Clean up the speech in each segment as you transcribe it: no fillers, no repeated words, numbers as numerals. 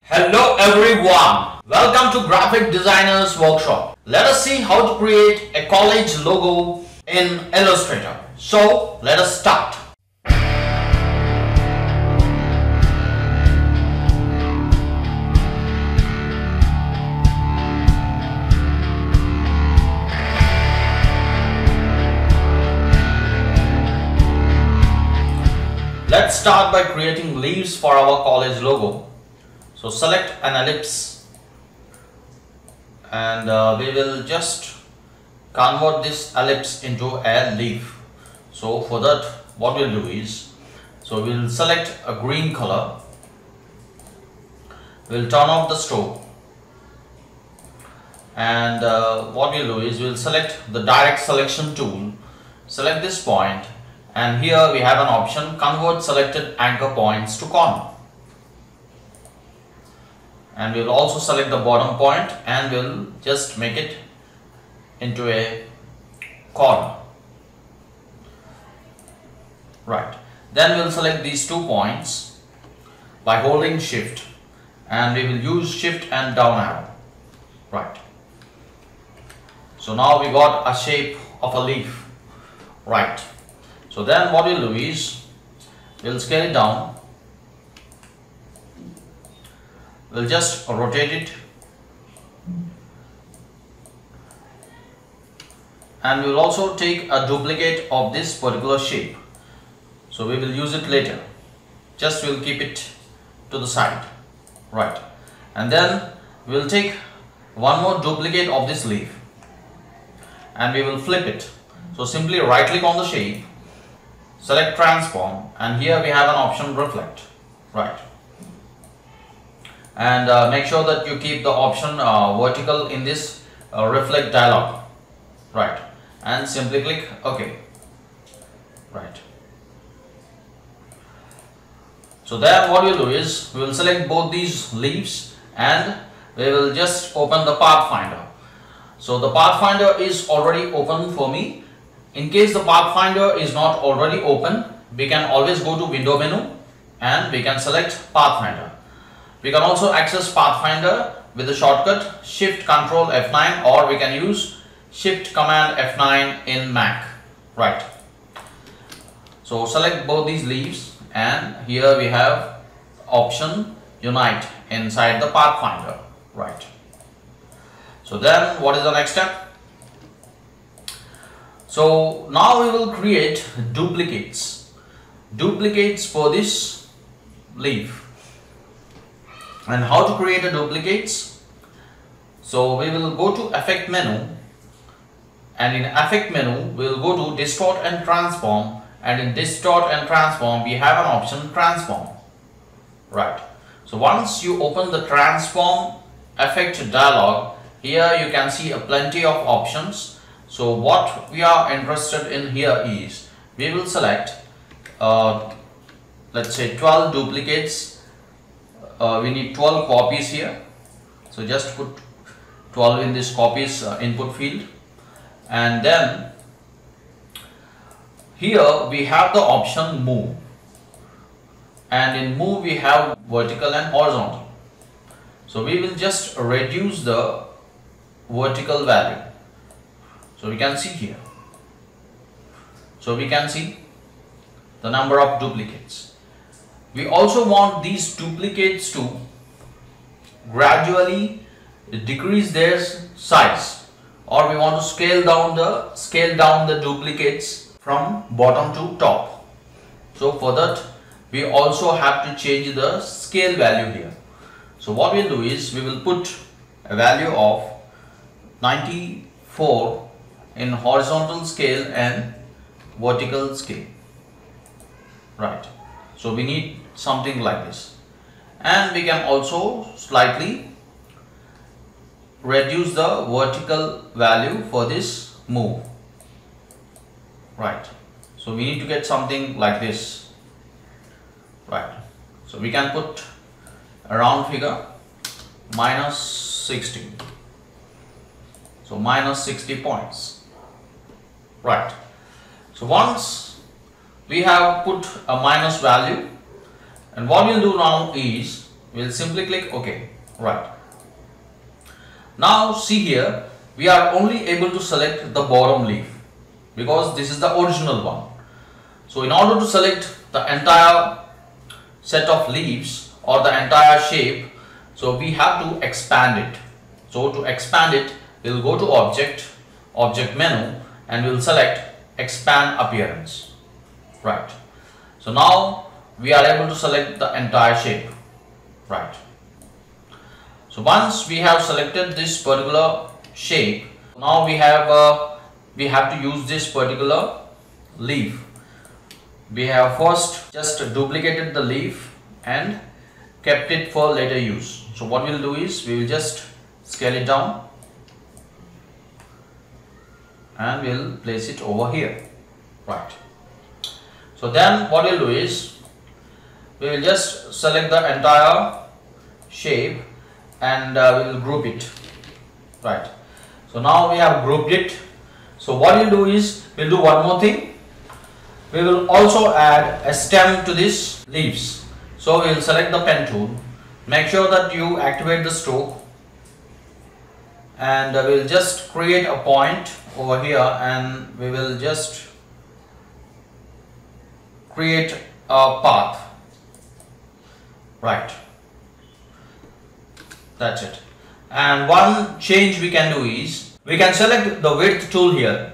Hello everyone, welcome to Graphic Designers Workshop. Let us see how to create a college logo in Illustrator. So let us start. Let's start by creating leaves for our college logo. So select an ellipse and we will just convert this ellipse into a leaf. So for that, what we'll do is, so we'll select a green color, we'll turn off the stroke, and what we'll do is we'll select the direct selection tool, select this point, and here we have an option, convert selected anchor points to corner. And we'll also select the bottom point and we'll just make it into a corner. Right. Then we'll select these 2 points by holding shift, and we will use shift and down arrow. Right. So now we got a shape of a leaf. Right. So then what we'll do is we'll scale it down. We'll just rotate it and we'll also take a duplicate of this particular shape. So we will use it later. Just we'll keep it to the side. Right. And then we'll take one more duplicate of this leaf and we will flip it. So simply right click on the shape, select transform, and here we have an option reflect. Right. And make sure that you keep the option vertical in this reflect dialog. Right. And simply click OK. Right. So then what we'll do is we will select both these leaves and we will just open the pathfinder. So the pathfinder is already open for me. In case the pathfinder is not already open, we can always go to window menu and we can select pathfinder. We can also access pathfinder with the shortcut shift control F9, or we can use shift command F9 in Mac. Right. So select both these leaves and here we have option unite inside the pathfinder. Right. So then what is the next step? So now we will create duplicates for this leaf. And how to create a duplicates? So we will go to effect menu, and in effect menu we will go to distort and transform, and in distort and transform we have an option transform. Right. So once you open the transform effect dialog, here you can see a plenty of options. So what we are interested in here is we will select let's say 12 duplicates. We need 12 copies here, so just put 12 in this copies input field, and then here we have the option move, and in move we have vertical and horizontal. So we will just reduce the vertical value, so we can see here, so we can see the number of duplicates. We also want these duplicates to gradually decrease their size, or we want to scale down the duplicates from bottom to top. So for that we also have to change the scale value here. So what we'll do is we will put a value of 94 in horizontal scale and vertical scale. Right. So we need something like this, and we can also slightly reduce the vertical value for this move. Right. So we need to get something like this. Right. So we can put a round figure minus 60. So minus 60 points. Right. So once we have put a minus value, and what we'll do now is we'll simply click OK. Right. Now see here, we are only able to select the bottom leaf because this is the original one. So in order to select the entire set of leaves or the entire shape, so we have to expand it. So to expand it, we'll go to object menu, and we'll select expand appearance. Right. So now we are able to select the entire shape. Right. So once we have selected this particular shape, now we have to use this particular leaf. We have first just duplicated the leaf and kept it for later use. So what we'll do is we will just scale it down and we'll place it over here. Right. So then what we'll do is we will just select the entire shape and we will group it. Right. So now we have grouped it. So what we'll do is we'll do one more thing. We will also add a stem to these leaves. So we will select the pen tool. Make sure that you activate the stroke, and we will just create a point over here, and we will just create a path. Right. That's it. And one change we can do is we can select the width tool here.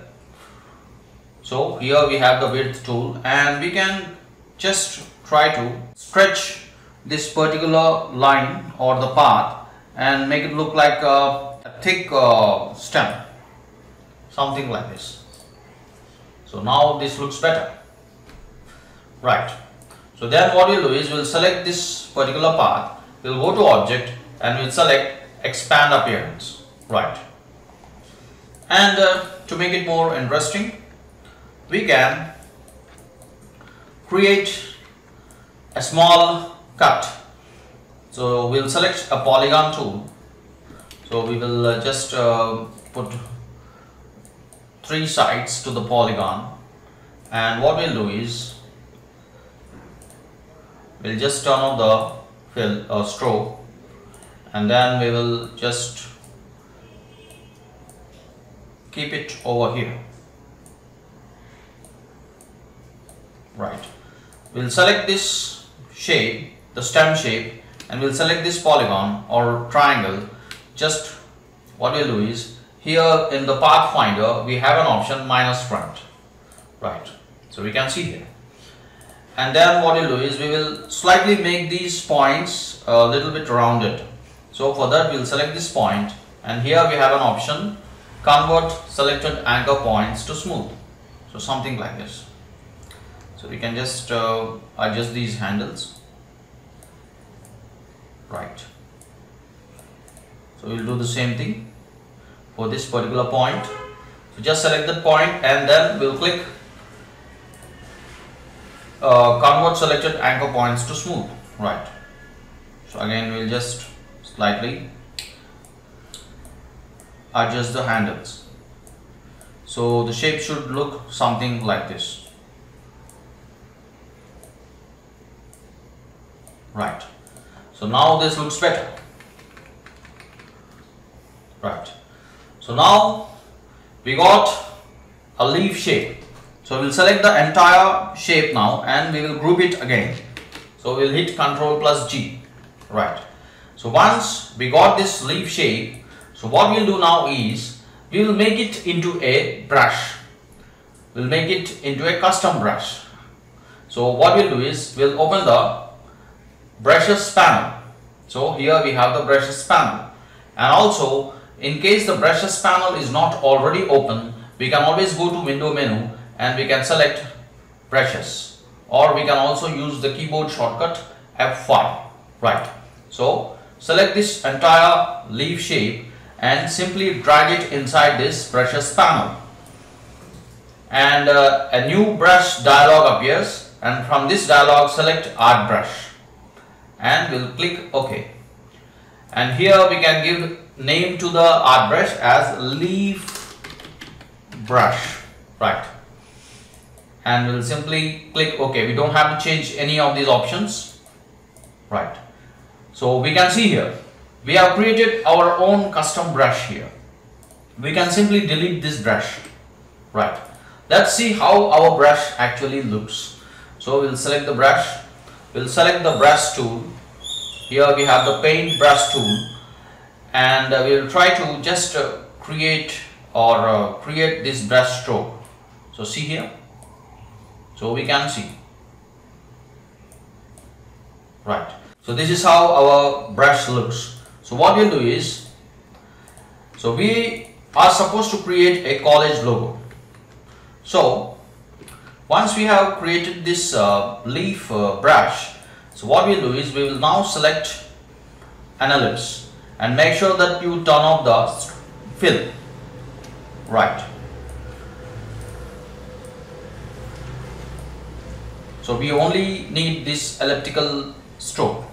So here we have the width tool, and we can just try to stretch this particular line or the path and make it look like a thick stem, something like this. So now this looks better. Right. So then what we'll do is we'll select this particular path, we'll go to object and we'll select expand appearance. Right. And to make it more interesting, we can create a small cut. So we'll select a polygon tool. So we will just put 3 sides to the polygon, and what we'll do is we'll just turn on the stroke, and then we will just keep it over here. Right. We'll select this shape, the stem shape, and we'll select this polygon or triangle. Just what we'll do is here in the pathfinder we have an option minus front. Right. So we can see here. And then what we'll do is we will slightly make these points a little bit rounded. So for that we'll select this point, and here we have an option convert selected anchor points to smooth. So something like this. So we can just adjust these handles. Right. So we'll do the same thing for this particular point. So just select that point and then we'll click convert selected anchor points to smooth. Right. So again we'll just slightly adjust the handles. So the shape should look something like this. Right. So now this looks better. Right. So now we got a leaf shape. So we'll select the entire shape now and we will group it again. So we'll hit Ctrl plus G. Right. So once we got this leaf shape, so what we'll do now is we will make it into a brush. We'll make it into a custom brush. So what we'll do is we'll open the brushes panel. So here we have the brushes panel, and also in case the brushes panel is not already open, we can always go to window menu and we can select brushes, or we can also use the keyboard shortcut F5. Right. So select this entire leaf shape and simply drag it inside this brushes panel, and a new brush dialog appears, and from this dialog select art brush and we'll click OK. And here we can give name to the art brush as leaf brush. Right. And we'll simply click OK. We don't have to change any of these options. Right. So we can see here, we have created our own custom brush here. We can simply delete this brush. Right. Let's see how our brush actually looks. So we'll select the brush. We'll select the brush tool. Here we have the paint brush tool, and we'll try to just create this brush stroke. So see here. So we can see. Right. So this is how our brush looks. So what we'll do is, so we are supposed to create a college logo. So once we have created this leaf brush, so what we'll do is we will now select an ellipse and make sure that you turn off the fill. Right. So we only need this elliptical stroke.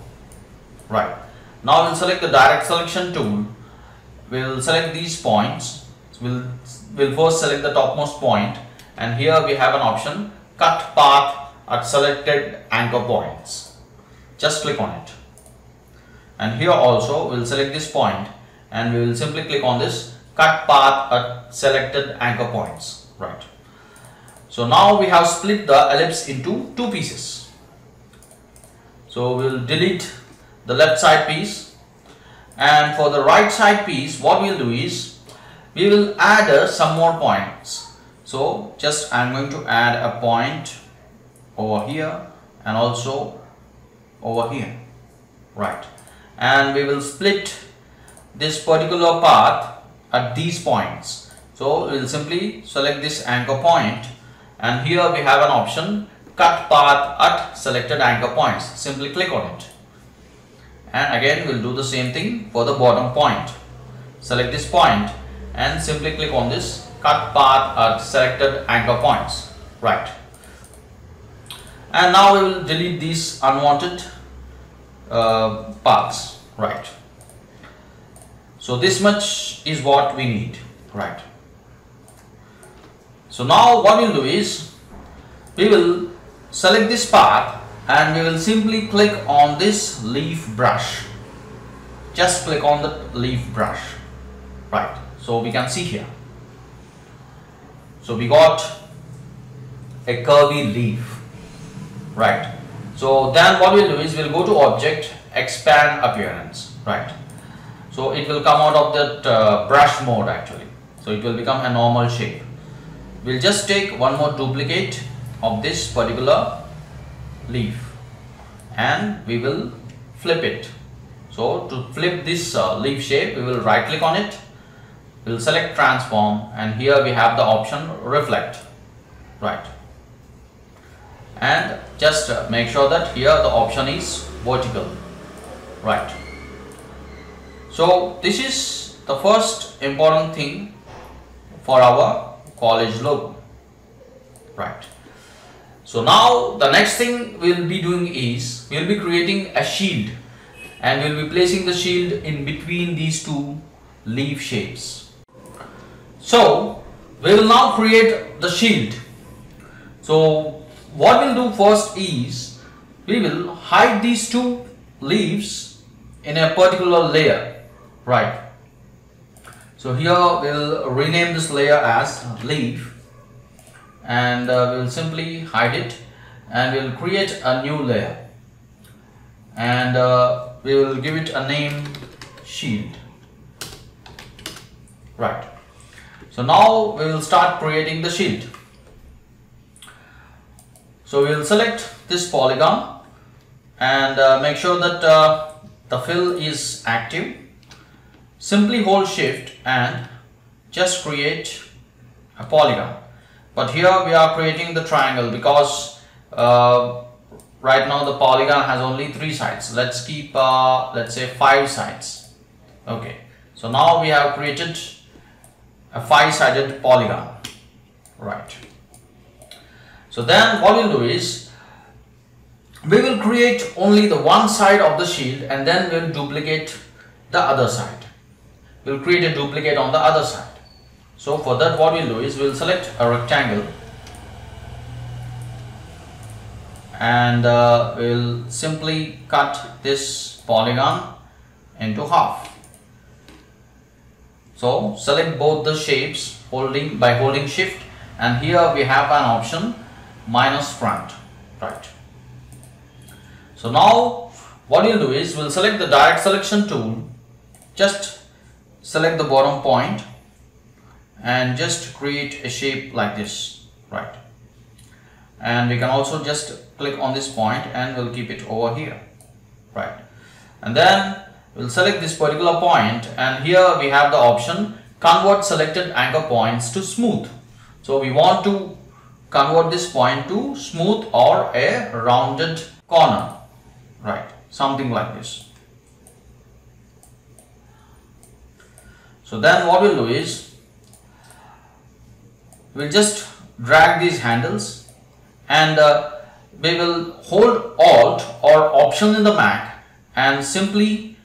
Right. Now we'll select the direct selection tool. We'll select these points. We'll first select the topmost point, and here we have an option, cut path at selected anchor points. Just click on it. And here also we'll select this point, and we will simply click on this cut path at selected anchor points. Right. So now we have split the ellipse into two pieces. So we'll delete the left side piece, and for the right side piece, what we'll do is we will add some more points. So just I'm going to add a point over here and also over here. Right. And we will split this particular path at these points. So we'll simply select this anchor point, and here we have an option, cut path at selected anchor points. Simply click on it. And again we'll do the same thing for the bottom point. Select this point and simply click on this cut path at selected anchor points. Right. And now we will delete these unwanted paths. Right. So this much is what we need. Right. So now what we'll do is we will select this path and we will simply click on this leaf brush. Just click on the leaf brush. Right. So we can see here. So we got a curvy leaf. Right. So then what we'll do is we'll go to object, expand appearance. Right. So it will come out of that brush mode actually. So it will become a normal shape. We'll just take one more duplicate of this particular leaf and we will flip it. So to flip this leaf shape, we will right click on it. We'll select transform, and here we have the option reflect. Right. And just make sure that here the option is vertical. Right. So this is the first important thing for our college logo. Right. So now the next thing we'll be doing is we'll be creating a shield, and we'll be placing the shield in between these two leaf shapes. So we will now create the shield. So what we'll do first is we will hide these two leaves in a particular layer. Right. So here we'll rename this layer as leaf, and we'll simply hide it, and we'll create a new layer, and we will give it a name shield. Right. So now we will start creating the shield. So we will select this polygon and make sure that the fill is active. Simply hold shift and just create a polygon. But here we are creating the triangle because right now the polygon has only 3 sides. Let's keep let's say 5 sides. Okay. So now we have created a 5-sided polygon. Right. So then what we'll do is we will create only the one side of the shield, and then we'll duplicate the other side. We'll create a duplicate on the other side. So for that what we'll do is we'll select a rectangle, and we'll simply cut this polygon into half. So select both the shapes by holding shift, and here we have an option minus front, right? So now what you'll do is we'll select the direct selection tool, just select the bottom point and just create a shape like this, right? And we can also just click on this point and we'll keep it over here, right? And then we'll select this particular point, and here we have the option convert selected anchor points to smooth. So we want to convert this point to smooth or a rounded corner, right? Something like this. So then what we'll do is we'll just drag these handles, and we will hold Alt or Option in the Mac and simply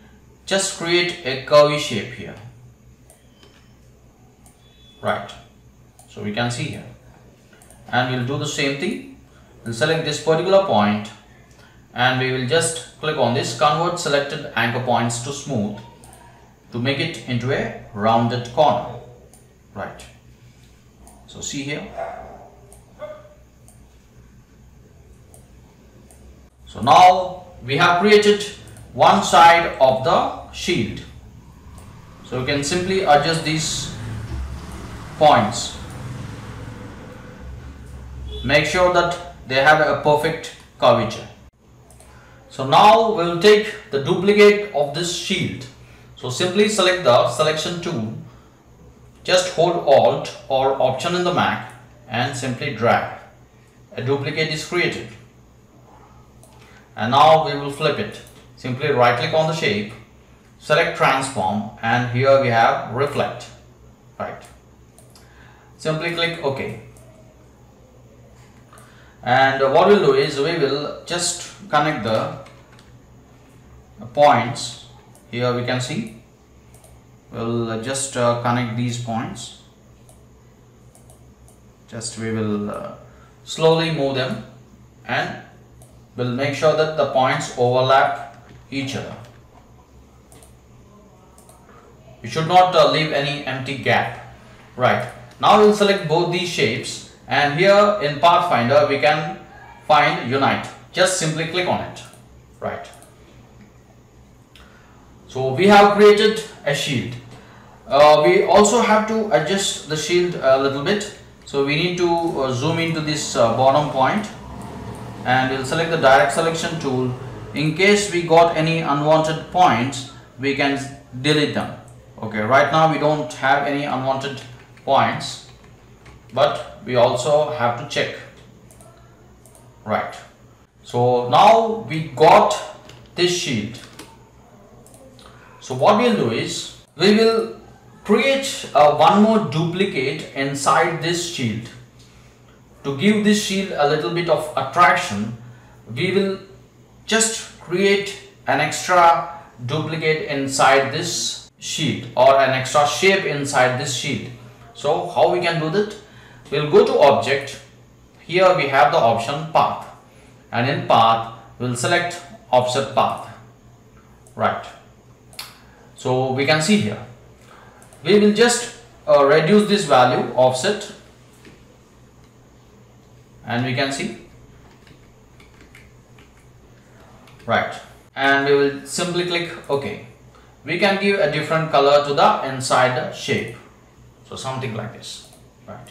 just create a curvy shape here, right? So we can see here, and we'll do the same thing. We'll select this particular point and we will just click on this convert selected anchor points to smooth to make it into a rounded corner, right? So see here. So now we have created one side of the shield. So you can simply adjust these points. Make sure that they have a perfect curvature. So now we will take the duplicate of this shield. So simply select the selection tool, just hold Alt or Option in the Mac and simply drag. A duplicate is created. And now we will flip it. Simply right click on the shape, select transform, and here we have reflect, right? Simply click OK. And what we'll do is we will just connect the points. Here we can see we'll just connect these points. Just we will slowly move them, and we'll make sure that the points overlap each other. You should not leave any empty gap, right? Now we'll select both these shapes, and here in Pathfinder we can find Unite. Just simply click on it, right? So we have created a shield. We also have to adjust the shield a little bit. So we need to zoom into this bottom point, and we'll select the direct selection tool. In case we got any unwanted points, we can delete them. Okay, right now we don't have any unwanted points, but we also have to check, right? So now we got this shield. So what we'll do is we will create one more duplicate inside this shield. To give this shield a little bit of attraction, we will just create an extra duplicate inside this shield, or an extra shape inside this shield. So how we can do that? We'll go to object. Here we have the option path, and in path we'll select offset path, right? So we can see here we will just reduce this value offset, and we can see, right? And we will simply click OK. We can give a different color to the inside shape, so something like this, right?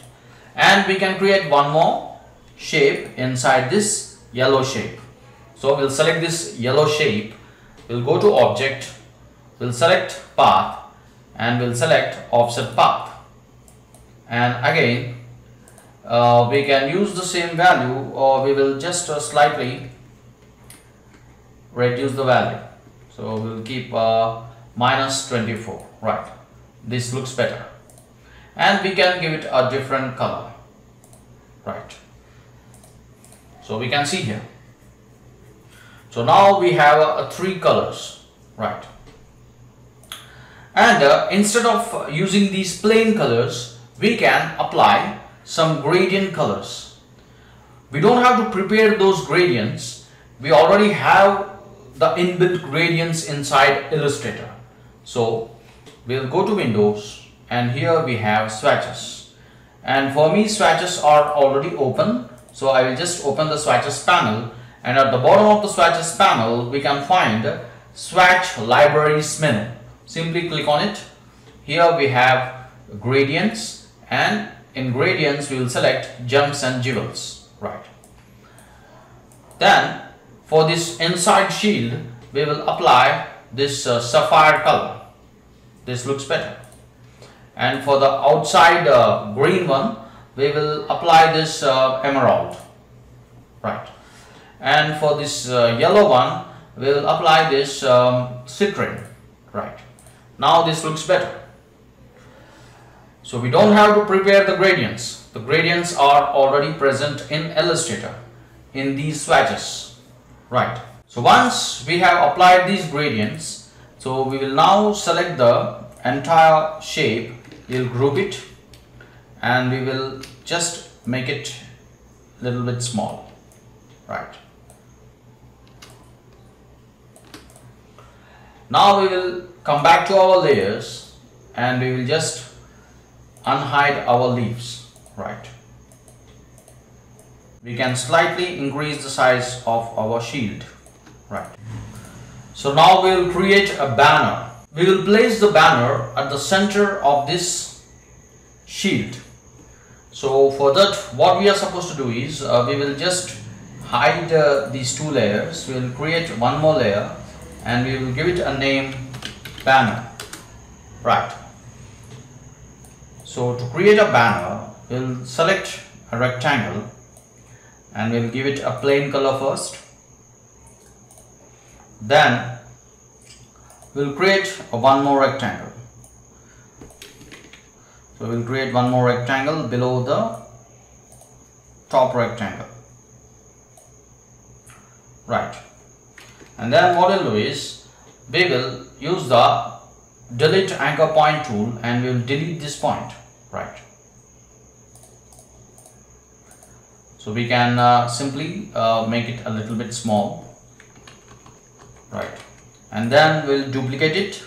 And we can create one more shape inside this yellow shape. So we'll select this yellow shape, we'll go to object, we'll select path, and we'll select offset path, and again we can use the same value, or we will just slightly reduce the value. So we'll keep minus 24, right? This looks better, and we can give it a different color, right? So we can see here. So now we have three colors, right? And instead of using these plain colors, we can apply some gradient colors. we don't have to prepare those gradients. We already have the inbuilt gradients inside Illustrator. So we'll go to Windows, and here we have swatches, and for me swatches are already open, so I will just open the swatches panel, and at the bottom of the swatches panel we can find swatch libraries menu. Simply click on it. Here we have gradients, and in gradients we will select jumps and jewels, right. Then for this inside shield we will apply this sapphire color. This looks better. And for the outside green one we will apply this emerald, right. And for this yellow one we will apply this citrine, right. Now this looks better. So we don't have to prepare the gradients. The gradients are already present in Illustrator in these swatches, right. So once we have applied these gradients, so we will now select the entire shape. We will group it, and we will just make it a little bit small, right. Now we will come back to our layers, and we will just unhide our leaves, right. We can slightly increase the size of our shield, right. So now we will create a banner. We will place the banner at the center of this shield. So for that, what we are supposed to do is we will just hide these two layers. We will create one more layer, and we will give it a name, banner, right. So to create a banner, we will select a rectangle, and we will give it a plain color first. Then we will create one more rectangle. So we will create one more rectangle below the top rectangle, right. And then what we'll do is we will use the delete anchor point tool, and we will delete this point, right. So we can simply make it a little bit small, right. And then we'll duplicate it,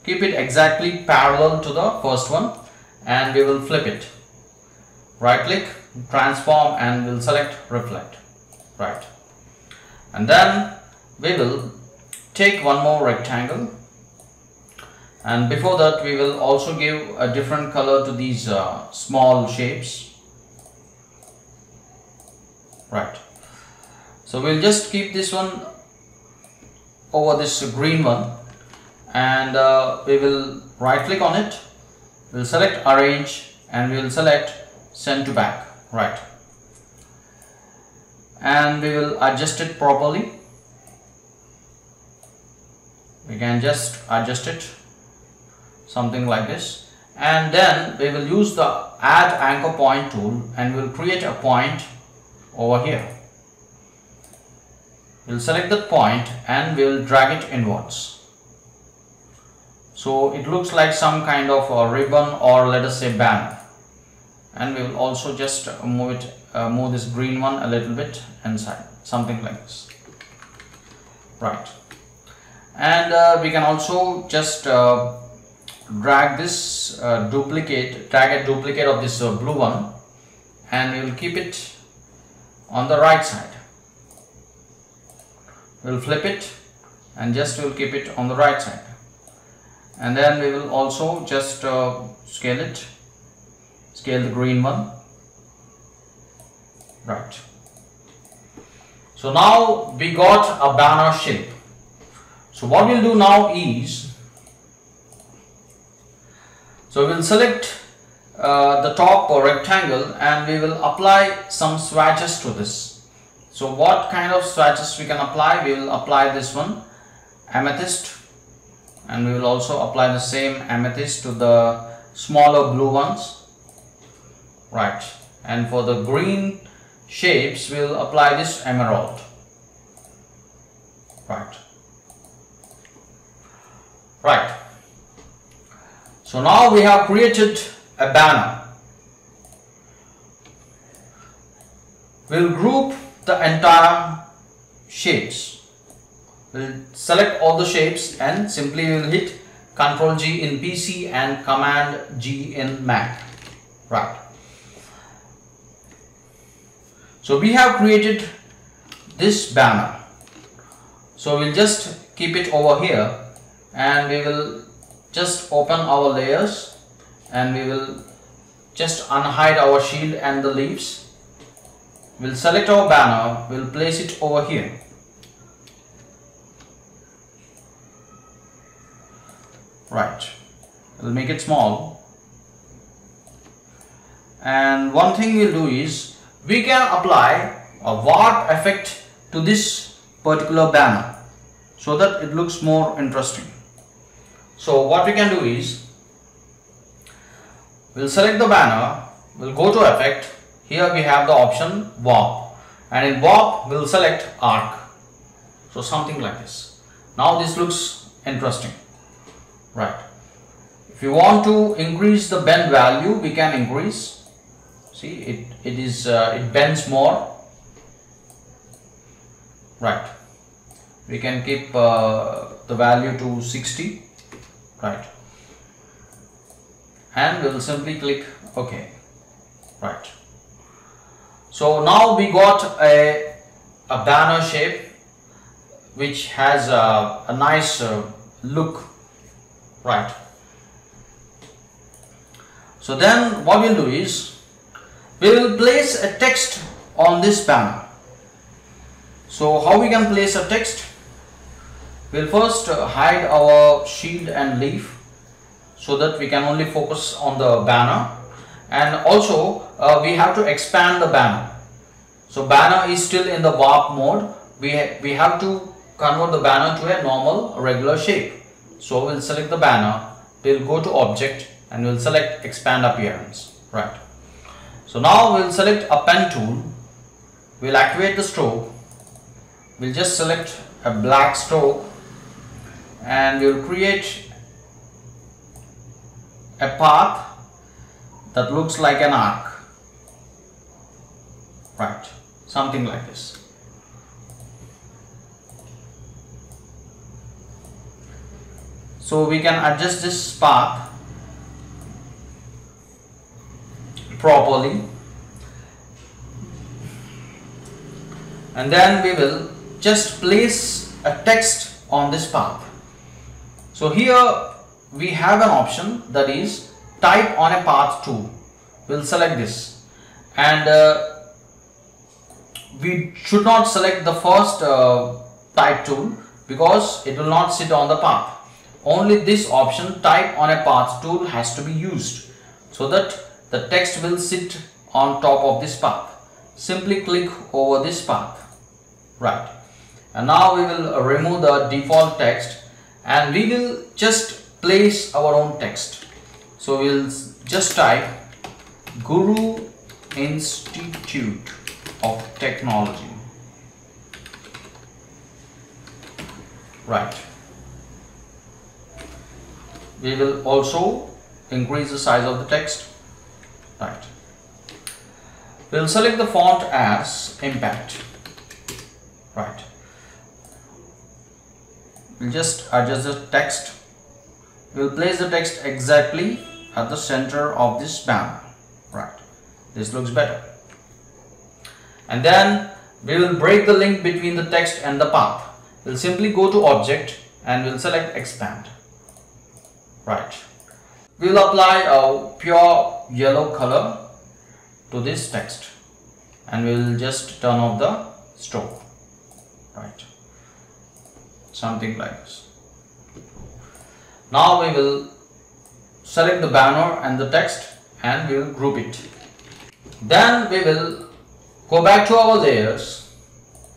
keep it exactly parallel to the first one, and we will flip it. Right click, transform, and we'll select reflect, right. And then we will take one more rectangle, and before that we will also give a different color to these small shapes, right. So we'll just keep this one over this green one, and we will right click on it, we'll select arrange, and we will select send to back, right. And we will adjust it properly. We can just adjust it something like this, and then we will use the add anchor point tool, and we will create a point over here. We'll select that point, and we will drag it inwards, so it looks like some kind of a ribbon, or let us say banner. And we will also just move this green one a little bit inside, something like this, right. And we can also just drag this a duplicate of this blue one, and we will keep it on the right side. We'll flip it, and just we'll keep it on the right side, and then we will also just scale the green one, right. So now we got a banner shape. So what we'll do now is, so we'll select the top rectangle, and we will apply some swatches to this. So what kind of swatches we can apply? We will apply this one, amethyst, and we will also apply the same amethyst to the smaller blue ones, right. And for the green shapes we will apply this emerald, right. So now we have created a banner. we'll group the entire shapes. We'll select all the shapes and simply we'll hit Ctrl G in PC and Command G in Mac. Right. So we have created this banner. So we'll just keep it over here and we will just open our layers and we will just unhide our shield and the leaves. We'll select our banner, we'll place it over here. Right, we'll make it small. And one thing we'll do is we can apply a warp effect to this particular banner so that it looks more interesting. So what we can do is we'll select the banner, we'll go to effect. Here we have the option warp, and in warp we'll select arc. So something like this. Now this looks interesting. Right. If you want to increase the bend value, we can increase. See, it bends more. Right. We can keep the value to 60. Right. And we will simply click OK. Right. So now we got a banner shape which has a nice look. Right. So then what we'll do is we will place a text on this banner. So how we can place a text? We'll first hide our shield and leaf so that we can only focus on the banner, and also we have to expand the banner. So banner is still in the warp mode. We have to convert the banner to a normal regular shape. So we'll select the banner, we'll go to object and we'll select expand appearance. Right. So now we'll select a pen tool, we'll activate the stroke, we'll just select a black stroke and we'll create a path that looks like an arc. Right, something like this. So we can adjust this path properly, and then we will just place a text on this path. So here we have an option, that is type on a path tool. We'll select this, and we should not select the first type tool because it will not sit on the path. Only this option type on a path tool has to be used so that the text will sit on top of this path. Simply click over this path. Right. And now we will remove the default text and we will just place our own text. So we'll just type Guru Institute of Technology. Right. We will also increase the size of the text. Right. We'll select the font as Impact. Right. We'll just adjust the text. We'll place the text exactly at the center of this banner. Right. This looks better. And then we will break the link between the text and the path. We'll simply go to Object and we'll select Expand. Right. We'll apply a pure yellow color to this text and we'll just turn off the stroke. Right. Something like this. Now we will select the banner and the text and we will group it. Then we will go back to our layers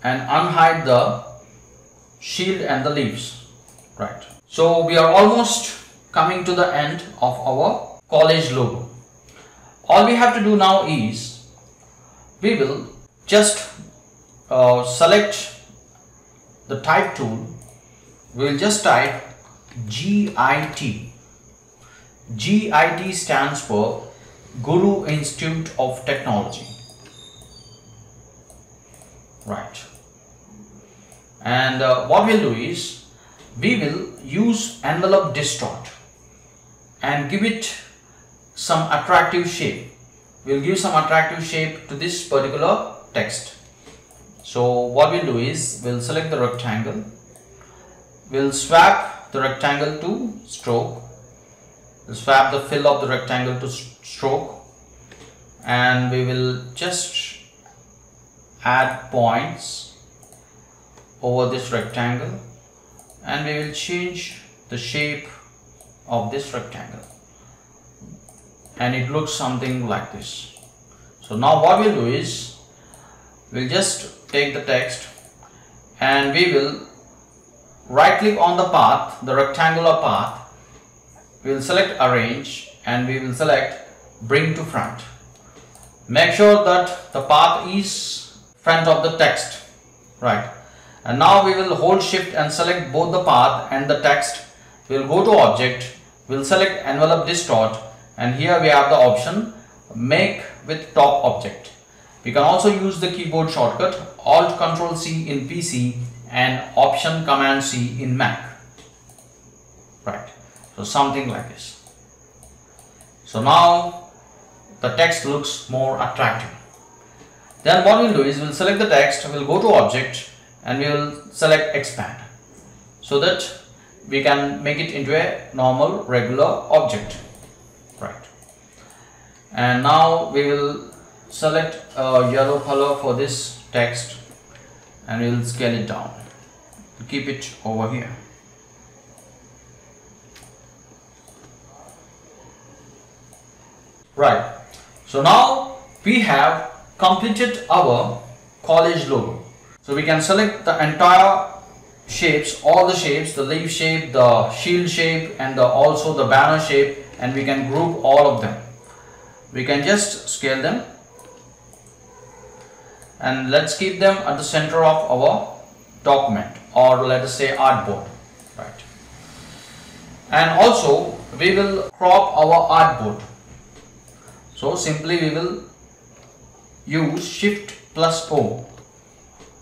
and unhide the shield and the leaves. Right. So we are almost coming to the end of our college logo. All we have to do now is we will just select the type tool. We will just type GIT. GIT stands for Guru Institute of Technology. right. And what we'll do is we will use envelope distort and give it some attractive shape. We'll give some attractive shape to this particular text. So what we'll do is we'll select the rectangle, we'll swap the rectangle to stroke, we'll swap the fill of the rectangle to stroke, and we will just add points over this rectangle, and we will change the shape of this rectangle, and it looks something like this. So now what we'll do is we'll just take the text and we will right click on the path, the rectangular path, we will select arrange and we will select bring to front. Make sure that the path is front of the text, right? And now we will hold shift and select both the path and the text. We'll go to object, we'll select envelope distort, and here we have the option make with top object. We can also use the keyboard shortcut Alt Control C in PC and Option Command C in Mac, right? So something like this. So now the text looks more attractive. Then what we'll do is we'll select the text, we'll go to object and we will select expand so that we can make it into a normal regular object, right? And now we will select a yellow color for this text and we will scale it down, keep it over here. Right, so now we have completed our college logo. So we can select the entire shapes, all the shapes, the leaf shape, the shield shape, and also the banner shape, and we can group all of them. We can just scale them and let's keep them at the center of our document, or let us say artboard, right? And also we will crop our artboard. So simply we will use Shift plus O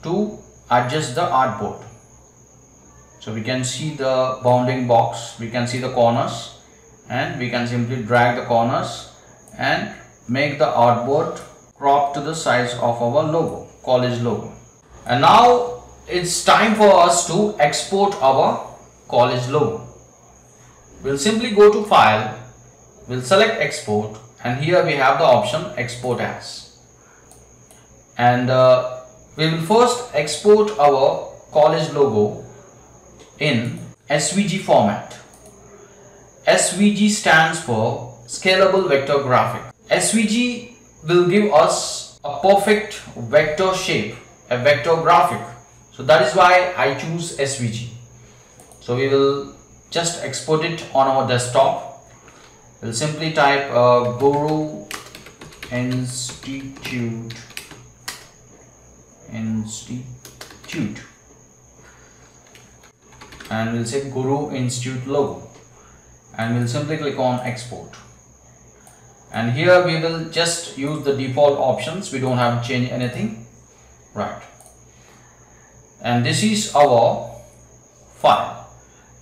to adjust the artboard. So we can see the bounding box, we can see the corners, and we can simply drag the corners and make the artboard crop to the size of our logo, college logo. And now it's time for us to export our college logo. We'll simply go to File, we'll select Export, and here we have the option Export As. And we will first export our college logo in SVG format. SVG stands for Scalable Vector Graphic. SVG will give us a perfect vector shape, a vector graphic. So that is why I choose SVG. So we will just export it on our desktop. We'll simply type Guru Institute and we'll say Guru Institute logo, and we'll simply click on export. And here we will just use the default options, we don't have to change anything, right? And this is our file.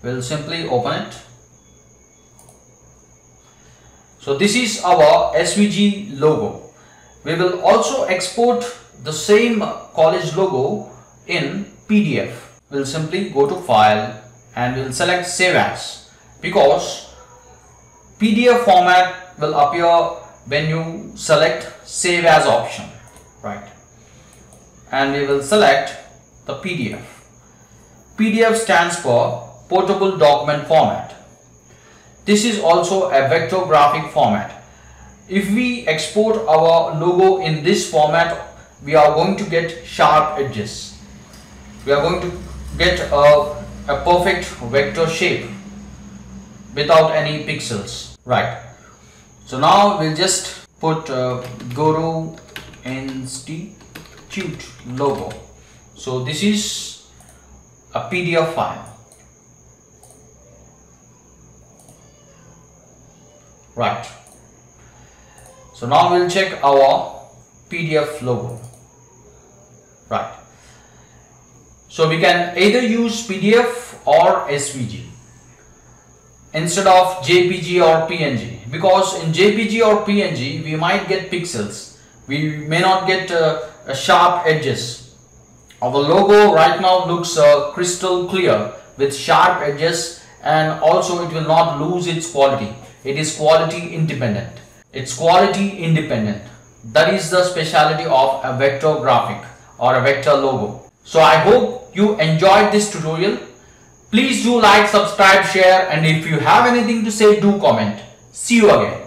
We'll simply open it. So this is our SVG logo. We will also export the same college logo in PDF. We'll simply go to File and we'll select Save As, because PDF format will appear when you select Save As option, right? And we will select the PDF. PDF stands for Portable Document Format. This is also a vector graphic format. If we export our logo in this format, we are going to get sharp edges. We are going to get a perfect vector shape without any pixels, right? So now we'll just put Guru Institute logo. So this is a PDF file, right? So now we'll check our PDF logo, right? So we can either use PDF or SVG instead of JPG or PNG, because in JPG or PNG we might get pixels, we may not get sharp edges. Our logo right now looks crystal clear with sharp edges, and also it will not lose its quality. It is quality independent. It's quality independent. That is the specialty of a vector graphic or a vector logo. So I hope you enjoyed this tutorial. Please do like, subscribe, share, and if you have anything to say, do comment. See you again.